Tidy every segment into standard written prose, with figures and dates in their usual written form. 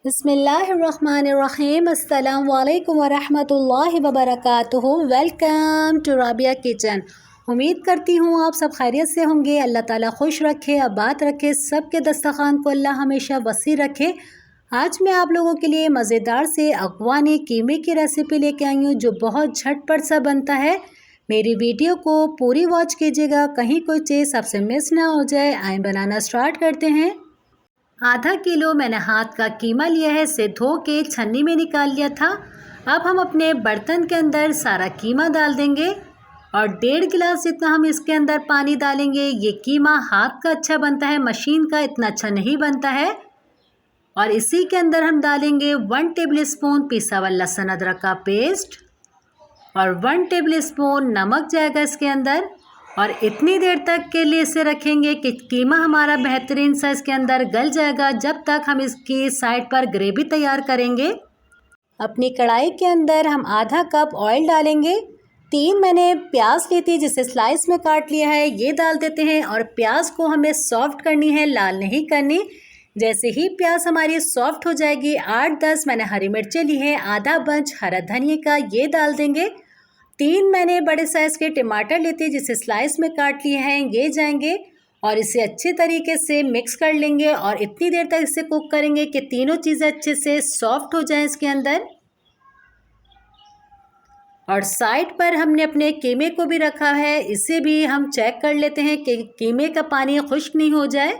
बिस्मिल्लाहिर्रहमानिर्रहीम अस्सलामु अलैकुम वरहमतुल्लाहि वबरकातुहू। Welcome to Rabia kitchen. उम्मीद करती हूँ आप सब खैरियत से होंगे। अल्लाह ताला खुश रखे, आबाद रखे, सबके दस्तरखान को अल्लाह हमेशा वसी रखे। आज मैं आप लोगों के लिए मज़ेदार से अफ़गानी कीमे की रेसिपी लेके आई हूँ जो बहुत झटपट सा बनता है। मेरी वीडियो को पूरी वॉच कीजिएगा, कहीं कोई चीज़ आपसे मिस ना हो जाए। आइए बनाना स्टार्ट करते हैं। आधा किलो मैंने हाथ का कीमा लिया है, इसे धो के छन्नी में निकाल लिया था। अब हम अपने बर्तन के अंदर सारा कीमा डाल देंगे और 1.5 गिलास जितना हम इसके अंदर पानी डालेंगे। ये कीमा हाथ का अच्छा बनता है, मशीन का इतना अच्छा नहीं बनता है। और इसी के अंदर हम डालेंगे 1 टेबल स्पून पिसा हुआ लहसुन अदरक का पेस्ट और 1 टेबल स्पून नमक जाएगा इसके अंदर। और इतनी देर तक के लिए इसे रखेंगे कि कीमा हमारा बेहतरीन सा इसके अंदर गल जाएगा, जब तक हम इसकी साइड पर ग्रेवी तैयार करेंगे। अपनी कढ़ाई के अंदर हम आधा कप ऑयल डालेंगे। 3 मैंने प्याज ली थी जिसे स्लाइस में काट लिया है, ये डाल देते हैं। और प्याज को हमें सॉफ्ट करनी है, लाल नहीं करनी। जैसे ही प्याज हमारी सॉफ्ट हो जाएगी, 8-10 मैंने हरी मिर्चें ली हैं, आधा बंच हरा धनिया का ये डाल देंगे। 3 मैंने बड़े साइज़ के टमाटर लेते जिसे स्लाइस में काट लिए हैं, ये जाएंगे। और इसे अच्छे तरीके से मिक्स कर लेंगे और इतनी देर तक इसे कुक करेंगे कि तीनों चीज़ें अच्छे से सॉफ्ट हो जाएं इसके अंदर। और साइड पर हमने अपने कीमे को भी रखा है, इसे भी हम चेक कर लेते हैं कि कीमे का पानी खुश्क नहीं हो जाए।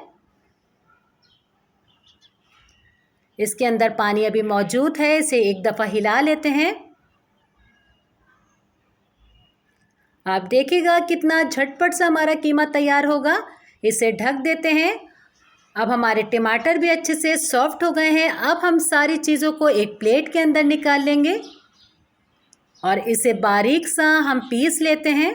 इसके अंदर पानी अभी मौजूद है, इसे एक दफ़ा हिला लेते हैं। आप देखिएगा कितना झटपट से हमारा कीमा तैयार होगा। इसे ढक देते हैं। अब हमारे टमाटर भी अच्छे से सॉफ्ट हो गए हैं। अब हम सारी चीज़ों को एक प्लेट के अंदर निकाल लेंगे और इसे बारीक सा हम पीस लेते हैं।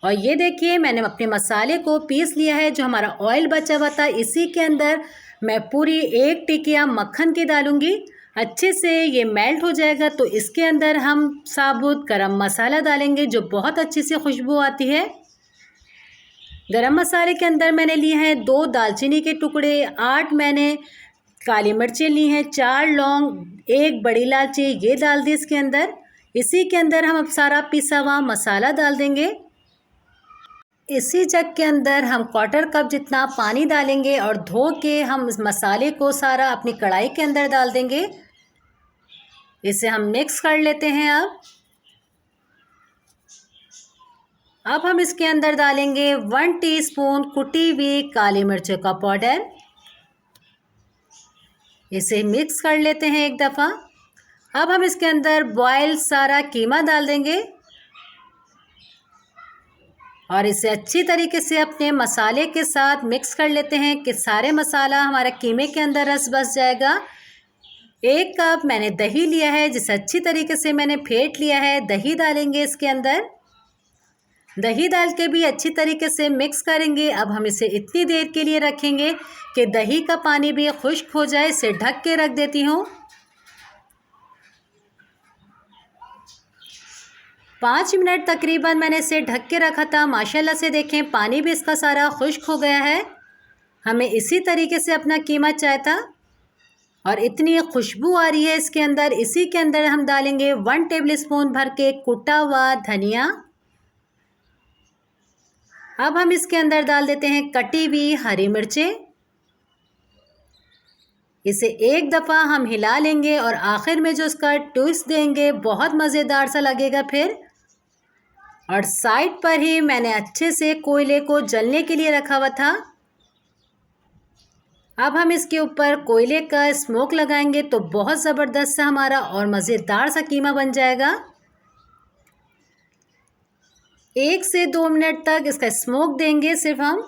और ये देखिए मैंने अपने मसाले को पीस लिया है। जो हमारा ऑयल बचा हुआ था इसी के अंदर मैं पूरी 1 टिकिया मक्खन की डालूँगी। अच्छे से ये मेल्ट हो जाएगा तो इसके अंदर हम साबुत गरम मसाला डालेंगे जो बहुत अच्छी सी खुशबू आती है। गरम मसाले के अंदर मैंने लिए हैं 2 दालचीनी के टुकड़े, 8 मैंने काली मिर्चें ली हैं, 4 लौंग, 1 बड़ी इलायची, ये डाल दी इसके अंदर। इसी के अंदर हम अब सारा पिसा हुआ मसाला डाल देंगे। इसी जग के अंदर हम 1/4 कप जितना पानी डालेंगे और धो के हम इस मसाले को सारा अपनी कढ़ाई के अंदर डाल देंगे। इसे हम मिक्स कर लेते हैं। अब हम इसके अंदर डालेंगे 1 टीस्पून कुटी हुई काली मिर्चों का पाउडर। इसे मिक्स कर लेते हैं एक दफ़ा। अब हम इसके अंदर बॉयल सारा कीमा डाल देंगे और इसे अच्छी तरीके से अपने मसाले के साथ मिक्स कर लेते हैं कि सारे मसाला हमारे कीमे के अंदर रस बस जाएगा। 1 कप मैंने दही लिया है जिसे अच्छी तरीके से मैंने फेंट लिया है। दही डालेंगे इसके अंदर। दही डाल के भी अच्छी तरीके से मिक्स करेंगे। अब हम इसे इतनी देर के लिए रखेंगे कि दही का पानी भी खुश्क हो जाए। इसे ढक के रख देती हूँ। 5 मिनट तकरीबन मैंने इसे ढक के रखा था। माशाल्लाह से देखें पानी भी इसका सारा खुश्क हो गया है। हमें इसी तरीके से अपना कीमा चाहिए था और इतनी खुशबू आ रही है इसके अंदर। इसी के अंदर हम डालेंगे 1 टेबल स्पून भर के कुटा हुआ धनिया। अब हम इसके अंदर डाल देते हैं कटी हुई हरी मिर्चें। इसे एक दफ़ा हम हिला लेंगे और आखिर में जो इसका ट्विस्ट देंगे बहुत मज़ेदार सा लगेगा फिर। और साइड पर ही मैंने अच्छे से कोयले को जलने के लिए रखा हुआ था। अब हम इसके ऊपर कोयले का स्मोक लगाएंगे तो बहुत ज़बरदस्त सा हमारा और मज़ेदार सा कीमा बन जाएगा। 1 से 2 मिनट तक इसका स्मोक देंगे सिर्फ हम।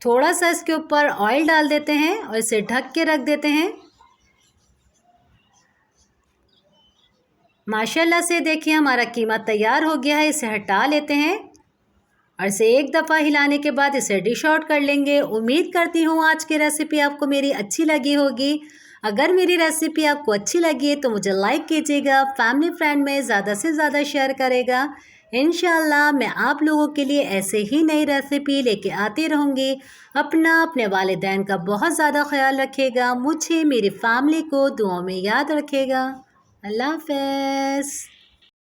थोड़ा सा इसके ऊपर ऑयल डाल देते हैं और इसे ढक के रख देते हैं। माशाल्लाह से देखिए हमारा कीमा तैयार हो गया है। इसे हटा लेते हैं और इसे एक दफ़ा हिलाने के बाद इसे डिश आउट कर लेंगे। उम्मीद करती हूँ आज की रेसिपी आपको मेरी अच्छी लगी होगी। अगर मेरी रेसिपी आपको अच्छी लगी है तो मुझे लाइक कीजिएगा, फैमिली फ्रेंड में ज़्यादा से ज़्यादा शेयर करेगा। इंशाल्लाह मैं आप लोगों के लिए ऐसे ही नई रेसिपी लेके आती रहूँगी। अपने वालिदैन का बहुत ज़्यादा ख्याल रखिएगा। मुझे मेरी फैमिली को दुआओं में याद रखिएगा। अल्लाह हाफ़िज़।